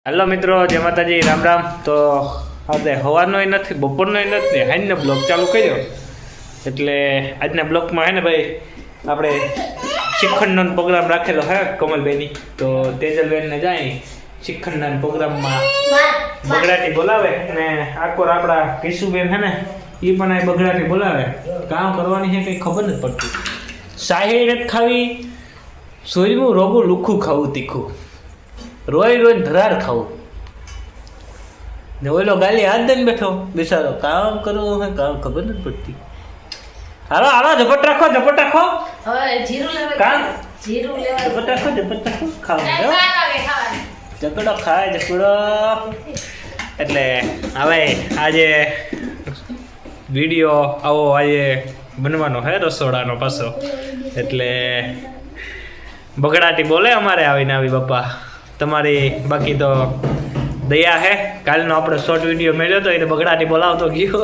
Hello मित्रों, जय माताजी, राम राम। तो आज हवानो नहीं, बपोरनो नहीं, हाईने ब्लॉग चालू कर्यो। एटले आजना ब्लॉग में है ने भाई आपणे श्रीखंडनो प्रोग्राम राखेलो है कोमलबेनी। तो तेजलबेन ने जाए श्रीखंडना प्रोग्राम में बगड़ाटी बोलावे ने आकोर आपड़ा केशुबेन है ने ई पण आ बगड़ाटी बोलावे। काम करवानी है कई खबर नहीं पड़ती। शाही रत खावी, सोयमु रोगू लुखू खावू तीखू, रोई रोई धरार खाऊ ने ओलो गाली हाथ दे बैठो बेचारो। काम करो है काम खबर नहीं पड़ती। हालो हालो झपट रखो હવે જીરું લેવા કામ જીરું લેવા झपट रखो खाओ જકડો ખાય જકડો। એટલે હવે આજે વિડિયો આવો આજે બનવાનો હે રસોડાનો પાછો। એટલે બગડાટી બોલે અમારે આવીને આવી બાપા તમારી। बाकी तो दया है। काल नो आपणे शॉर्ट वीडियो मेळ्यो तो ए बगड़ाटी बोलावतो गयो।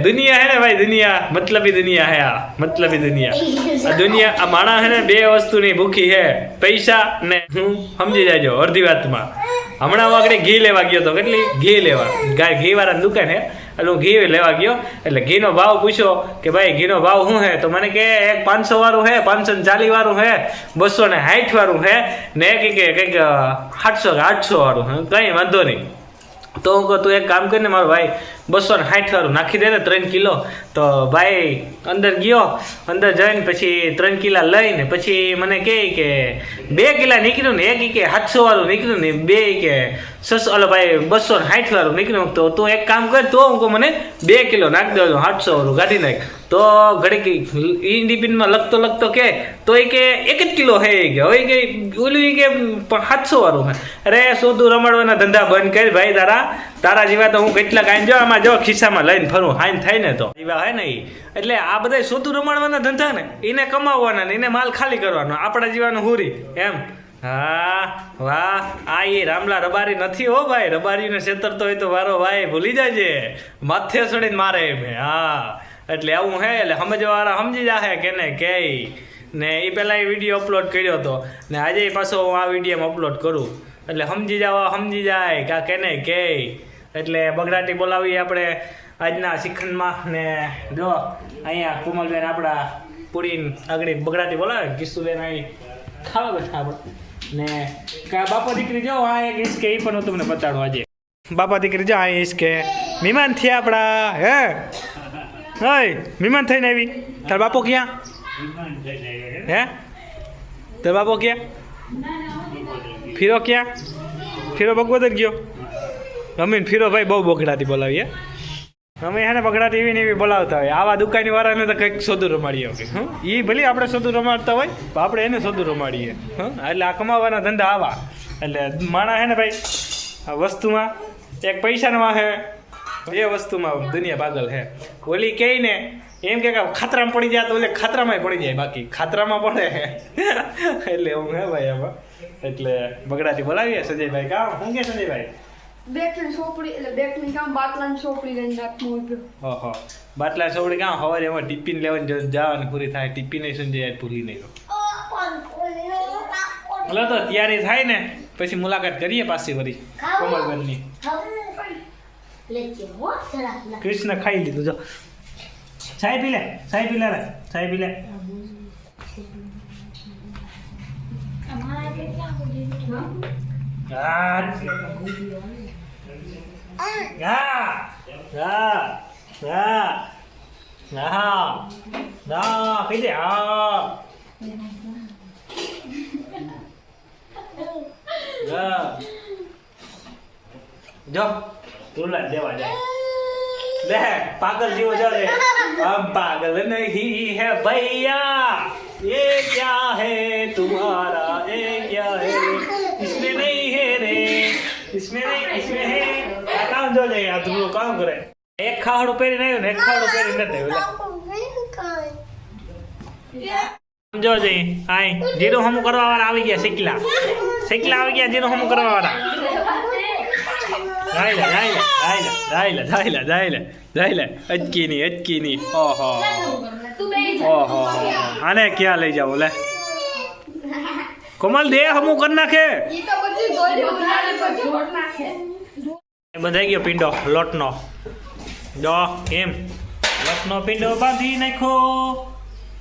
दुनिया है ने भाई, दुनिया मतलबी दुनिया है। आ मतलबी दुनिया, आ दुनिया आ माणा है ने बे वस्तु नी भूखी है, पैसा ने हूँ समझी जाजो। अर्धी बात में हमणा वागड़े घी लेवा गयो तो કેટલી ઘી લેવા ઘી વાળા દુકાન है એટલે હું ઘી લેવા ગયો। એટલે ઘીનો ભાવ પૂછ્યો કે ભાઈ ઘીનો ભાવ શું है? तो મને કે એક 500 વાળું है, 540 વાળું है, 260 વાળું है ને કંઈક 800 વાળું है। કંઈ વાંધો નહીં। तो હું કહું તું એક કામ કરીને મારો ભાઈ 260 વાળું નાખી દે ને 3 કિલો। તો ભાઈ અંદર ગયો, અંદર જઈને પછી 3 કિલા લઈને પછી મને કહે કે 2 કિલા નીકળ્યું ને, એક કે 700 વાળું નીકળ્યું ને, બે કે 600 ઓલો ભાઈ 260 વાળું નીકળ્યું। તો તું એક કામ કર, તો હું કહું મને 2 કિલો નાખી દેજો, 800 વાળું કાઢી નાખ। તો ઘડીક ઇન્ડિપિનમાં લખતો કે તો એ કે 1 જ કિલો હે કે હવે કે ઓલું કે 700 વાળું હે। અરે સોદું રમાડવાના ધંધા બંધ કરી ભાઈ। તારા જેવા તો હું કેટલા કાંઈ જો આમાં જો ખિસ્સામાં લઈને ફરું હાઈન થાય ને તો જેવા હે ને એ। એટલે આ બધા સોદું રમાડવાના ધંધા ને એને કમાવવાના ને એને માલ ખાલી કરવાનો, આપણા જીવાનું હુરી એમ। હા વાહ, આ એ રામલા રબારી નથી હો ભાઈ। રબારીને છેતરતો હોય તો મારો ભાઈ ભૂલી જાજે, માથે ચડીને મારે એમ। હા એટલે આવું હે। એટલે સમજવાવાળા સમજી જાહે કેને કે ને એ પહેલાં એ વિડીયો અપલોડ કર્યો હતો ને આજે પાછો હું આ વિડીયોમાં અપલોડ કરું। એટલે સમજી જાય કે કેને કે। એટલે બગડાટી બોલાવી આપણે આજના શ્રીખંડમાં ને જો અહીંયા કોમલબેન આપણા પૂરીને આગળ બગડાટી બોલાવે, કિસ્સુબેન અહીં ખાવા બેઠા આપણે ને કા બાપા દીકરી જો આ એક ઈસકે એ પણ હું તમને બતાડું આજે। બાપા દીકરી જો આ ઈસકે મહેમાન થયા આપણા હે। હય મહેમાન થઈને આવી, તાર બાપો ક્યાં હે? તાર બાપો ક્યાં? ફીરો ક્યાં? ફીરો બગવદર ગયો। અમે ફીરો ભાઈ બહુ બગડાટી બોલાવીએ અમે હે ને બગડાટી એવી ને એવી બોલાવતા હોય। આવા દુકાની વાળાને તો કંઈક સોદું રમાડીએ કે એ ભલે આપણે સોદું રમાડતા હોય તો આપણે એને સોદું રમાડીએ। એટલે આ કમાવાના ધંધા આવા। એટલે માણા હે ને ભાઈ આ વસ્તુમાં એક પૈસાનો હે, એ વસ્તુમાં દુનિયા પાગલ હે। ઓલી કહે ને એમ કે ખાતરામાં પડી જાય તો ઓલે ખાતરામાં પડી જાય, બાકી ખાતરામાં પડે। એટલે હું હે ભાઈ આમાં। એટલે બગડાટી બોલાવીએ સંજયભાઈ। કામ શું કે સંજયભાઈ? બેટની સોપડી એટલે બેટની કામ બાટલાની સોપડી લઈને નાખવું હોય। ઓહો, બાટલા સોપડી કામ સવારે એમાં ટિફિન લેવાની જવાની પૂરી થાય, ટિફિન સંજય ભૂલી નહીં ગયો। એટલે તો તૈયારી થાય ને પછી મુલાકાત કરીએ પાછી વળી કોમલબેનની। કૃષ્ણ ખાઈ લીધું જો। ચાય પી લે રે, ચાય પી લે। કહી દે જો તુલા દેવા જાય ले पागल जीव जड़े हम पागल नहीं है भैया, ये क्या है तुम्हारा, ये क्या है, इसमें नहीं है रे, इसमें नहीं, इसमें है। काम जो ले यार तुम काम करे। एक खाड़ पेरी नहीं है, एक खाड़ पेरी नहीं है। जो जी आई जीरो हम करवा वाला आ गया, सिकला आ गया, जीरो हम करवा वाला। जाइला अटकी नहीं। ओहो आने क्या ले जाओ ले કોમલ દે હમું કરી નાખે ઈ તો બધું ધોઈ ધોઈને બધું ધોડ નાખે. બંધાઈ ગયો પીંડો લોટનો જો એમ લોટનો પીંડો બાંધી નાખ્યો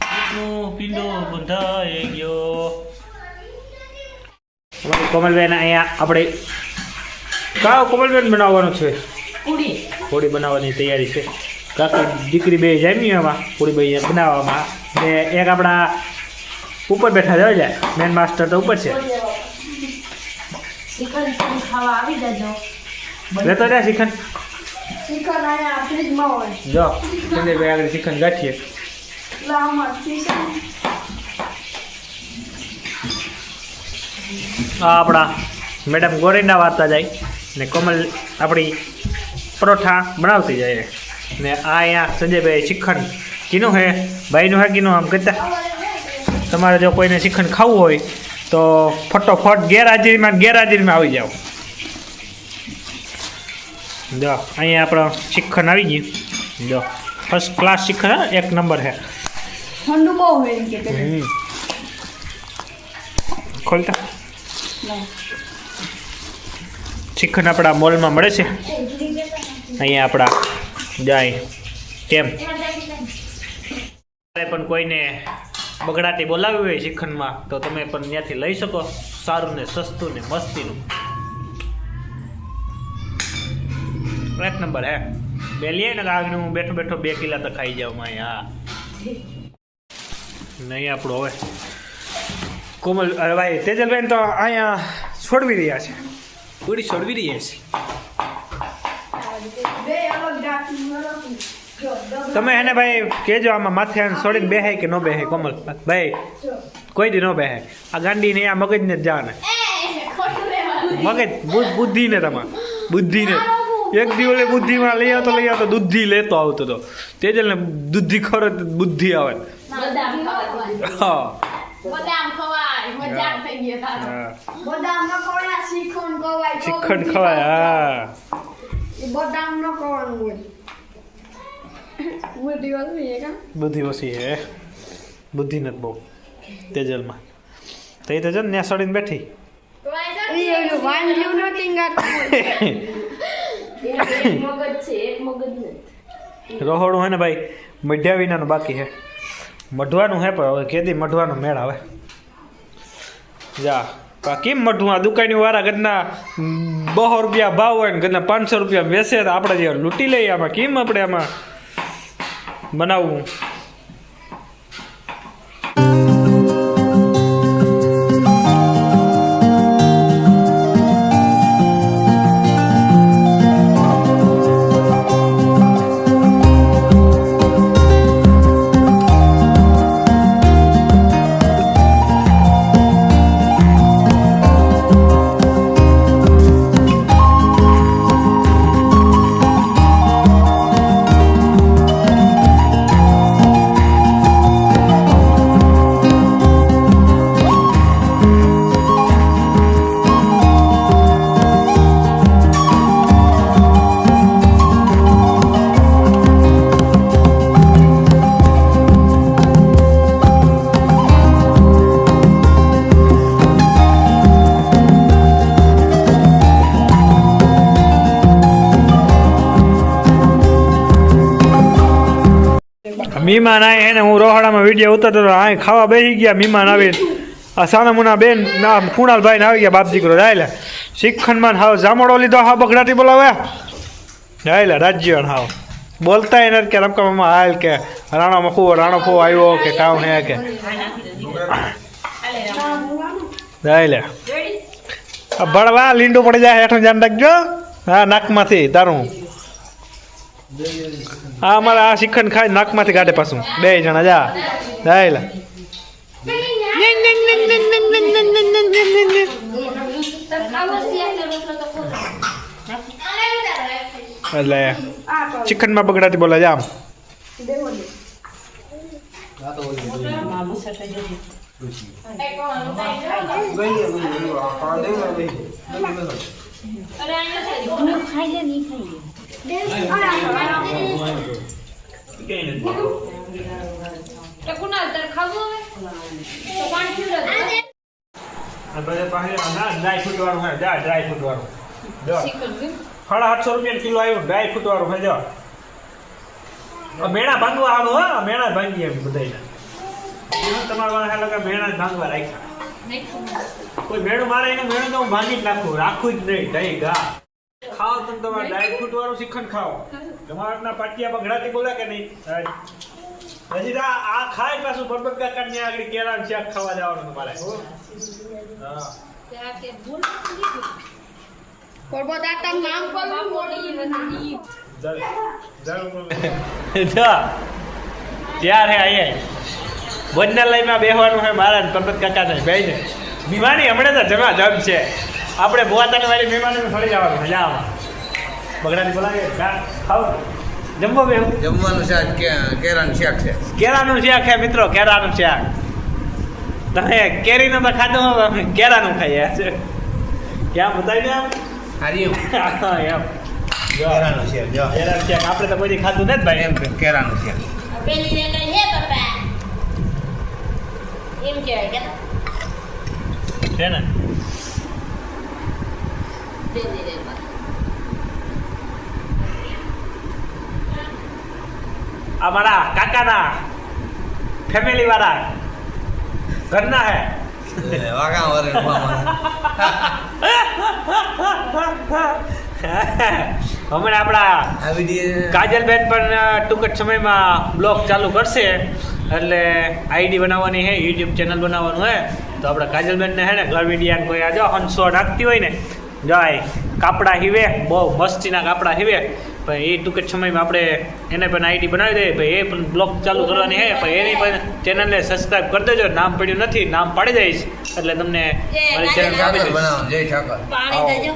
લોટનો પીંડો બંધાઈ ગયો અમારી કોમલબેન અહીંયા આપણે કાવ કોમલબેન બનાવવાનું છે પૂડી બનાવવાની તૈયારી છે કાકી દીકરી બે જામી એમાં પૂડી બે બનાવવામાં ને એક આપણા ઉપર બેઠા જાય જાય મેન માસ્ટર તો ઉપર છે શ્રીખંડ ખાવા આવી જજો. લેતો જાય શ્રીખંડ શ્રીખંડ અહીંયા ફ્રીજમાં હોય. જો સંજયભાઈ આગળ શ્રીખંડ ગાંઠીએ લાવમાં શ્રીખંડ. આ આપણા મેડમ ગોરીના વાર્તા જાય ને કોમલ આપણી પરોઠા બનાવતી જાય ને આ અહીંયા સંજયભાઈ શ્રીખંડ કીનું હે ભાઈનું હે કીનું આમ કહેતા તમારે જો કોઈને શ્રીખંડ ખાવું હોય તો ફટોફટ ગેરહાજરીમાં આવી જાઓ જો અહીંયા આપણો શ્રીખંડ આવી ગયું જો ફર્સ્ટ ક્લાસ શ્રીખંડ હે, એક નંબર છે ઠંડુ બહુ હોય એમ કે પેલે. ખોલતા શ્રીખંડ આપણા મોલમાં મળે છે અહીંયા આપણા જાય કેમ પણ કોઈને બગડાટી બોલાવી હોય શ્રીખંડમાં તો તમે પણ ત્યાંથી લઈ શકો સારું ને સસ્તું ને મસ્તીનું એક નંબર હે બે લઈએ ને આગળ હું બેઠો બેઠો 2 કિલા તો ખાઈ જાઉં અહીંયા નહીં આપણું હવે કોમલ અરે ભાઈ તેજલબેન તો અહીંયા છોડવી રહ્યા છે પૂરી છોડવી રહ્યા છે બે અલગ જાતનું અલગ. જો તમે એને ભાઈ કહેજો આમાં માથે આને છોડીને બેહે કે ન બેહે કોમલ ભાઈ કોઈ દી ન બેહે આ ગાંડીને આ મગજને જ જાને મગજ બુદ્ધિને તમારે બુદ્ધિને એક દી ઓલે બુદ્ધિમાં લઈ આવતો દૂધી લેતો આવતો હતો તેજલને દૂધી ખરો બુદ્ધિ આવે હા બદામ ખવાય મજા થઈ ગઈ તારો. હા. બદામ ન ખવાય, શ્રીખંડ ખવાય. શ્રીખંડ ખવાય હા એ બદામ ન ખવાનું હોય. બુદ્ધિ ઓછી છે કાં? બુદ્ધિ ઓછી હે બુદ્ધિ નથી બહુ તેજલમાં તો એ તો જો ને ત્યાં સડીને બેઠી ઈ ઓલું વાંજ્યું નથી ગાતું હોય. એક મગજ છે એક મગજ નથી. રહોડું હે ને ભાઈ મઢ્યા વિનાનું બાકી હે મઢવાનું હે પણ હવે કેદી મઢવાનો મેળ આવે જા કેમ મઢવું આ દુકાની વાળા ગદના 200 રૂપિયા ભાવ હોય ને ગદના 500 રૂપિયા વેચે તો આપણે જે લૂંટી લઈએ આમાં કેમ આપણે આમાં બનાવવું મહેમાન આવે હે ને હું રોહાડામાં વિડીયો ઉતારતો હતો આ ખાવા બેસી ગયા મહેમાન આવીને આ સાનામુના બેન ના કુણાલભાઈ ને આવી ગયા બાપ દીકરો જાય શ્રીખંડમાં હાવ જામડો લીધો હા બગડાટી બોલાવે જાય રાજ્ય હાવ બોલતા એને કે રમકામાં હાલ કે રાણો ફો આવ્યો કે કામ હે કે જાય ભણવા લીંડું પડી જાય હેઠું ધ્યાન રાખજો હા નાકમાંથી તારું હા અમારે આ શ્રીખંડ ખાઈ નાકમાંથી કાઢે પાછું 2 જણા જા જાય એટલે શ્રીખંડમાં બગડાતી બોલા જામ આ બધા પાસે ના ડ્રાય ફ્રૂટ વાળું હે જા ડ્રાય ફ્રૂટ વાળું જો શ્રીખંડ 850 રૂપિયા કિલો આવ્યું ડ્રાય ફ્રૂટ વાળું હે જો આ મેણા ભાંગવા હાલું હા મેણા ભાંગી એમ બધાયના તમારા વાળા લગા મેણા જ ભાંગવા રાખ્યા કોઈ મેણું મારે એનું મેણું તો હું ભાંગી જ નાખું રાખું જ નહીં દહીં ઘા ખાઓ તમે તમારે ડ્રાય ફ્રૂટ વાળું શ્રીખંડ ખાઓ તમારા પાટિયા બગડાતી બોલે કે નહીં હજી આ ખાય પાછું પરબત કાકા ને આગળ કેળાનું શાક ખાવા જવાનું તમારે હા ત્યાં કે ભૂલ નથી લીધી. પરબત આટા નામ પર બાપોડી નથી. ત્યાર હે અહીંયા ભોજનાલયમાં બેહવાનું છે મારા પરબત કાકા ને ભાઈ ને બીમારી હમણાં તો જમા જમ છે આપણે ભોવાતાની વાળી મહેમાનને થોડી જવાનું મજા આવે બગડાની બોલાવે ખાવ જમવો બેહું જમવાનું શાક કેરાનું શાક છે. કેળાનું શાક છે મિત્રો કેળાનું શાક તમે કેરીનું તો ખાધું હવે અમે કેળાનું ખાઈએ છે ક્યાં બતાવી દે આમ હારી એમ જો કેરાનું શાક જો કેળાનું શાક આપણે તો કોઈ ખાધું નથી ભાઈ એમ કે કેરાનું શાક. પેલી ને કઈ હે પપ્પા એમ કહેવાય કે છે ને દે દે દે બા. અમારા કાકાના ફેમિલી વાળા ઘરના હે વાગા વરે હમણાં આપણા આ વિડીયો કાજલબેન પણ ટૂંક જ સમયમાં બ્લોગ ચાલુ કરશે એટલે આઈડી બનાવવાની છે યુટ્યુબ ચેનલ બનાવવાનું છે તો આપણે કાજલબેનને છે ને ઘર વિડીયાને કોઈ આજો હંસો નાખતી હોય ને જાય કાપડા હીવે બહુ મસ્તીના કાપડા હીવે પણ એ ટૂંક જ સમયમાં આપણે એને પણ આઈડી બનાવી દઈએ ભાઈ એ પણ બ્લોગ ચાલુ કરવાની છે પણ એની પણ ચેનલને સબસ્ક્રાઈબ કરી દેજો નામ પડ્યું નથી નામ પાડી દઈશ એટલે તમને મારી ચેનલ આપી દઈશ બનાવો જય ઠાકર. પાણી દેજો.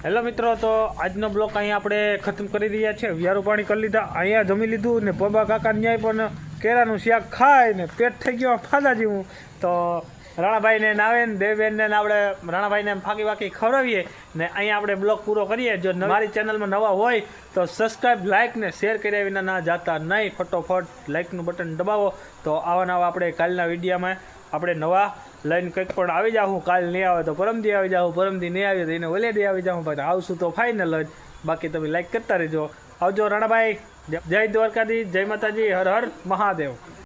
હેલો મિત્રો તો આજનો બ્લોક અહીંયા આપણે ખતમ કરી રહ્યા છે વ્યારું પાણી કરી લીધા અહીંયા જમી લીધું ને પબા કાકા ન્યાય પણ કેળાનું શાક ખાય ને પેટ થઈ ગયો ફાદા જેવું તો રાણાભાઈને નાવે ને બે બેનને આપણે રાણાભાઈને ફાંકી વાકી ખવડાવીએ ને અહીંયા આપણે બ્લોગ પૂરો કરીએ જો મારી ચેનલમાં નવા હોય તો સબસ્ક્રાઈબ લાઇક ને શેર કર્યા વિના ના જાતા નહીં ફટોફટ લાઇકનું બટન દબાવો તો આવા નવા આપણે કાલના વિડીયોમાં આપણે નવા લઈને કંઈક પણ આવી જાઉં કાલ નહીં આવે તો પરમદી આવી જાઉં પરમદી નહીં આવે તો એને ઓલેડી આવી જાઉં પણ આવશું તો ફાઇનલ જ બાકી તમે લાઈક કરતા રહેજો આવજો રાણાભાઈ જય દ્વારકાધીશ જય માતાજી હર હર મહાદેવ.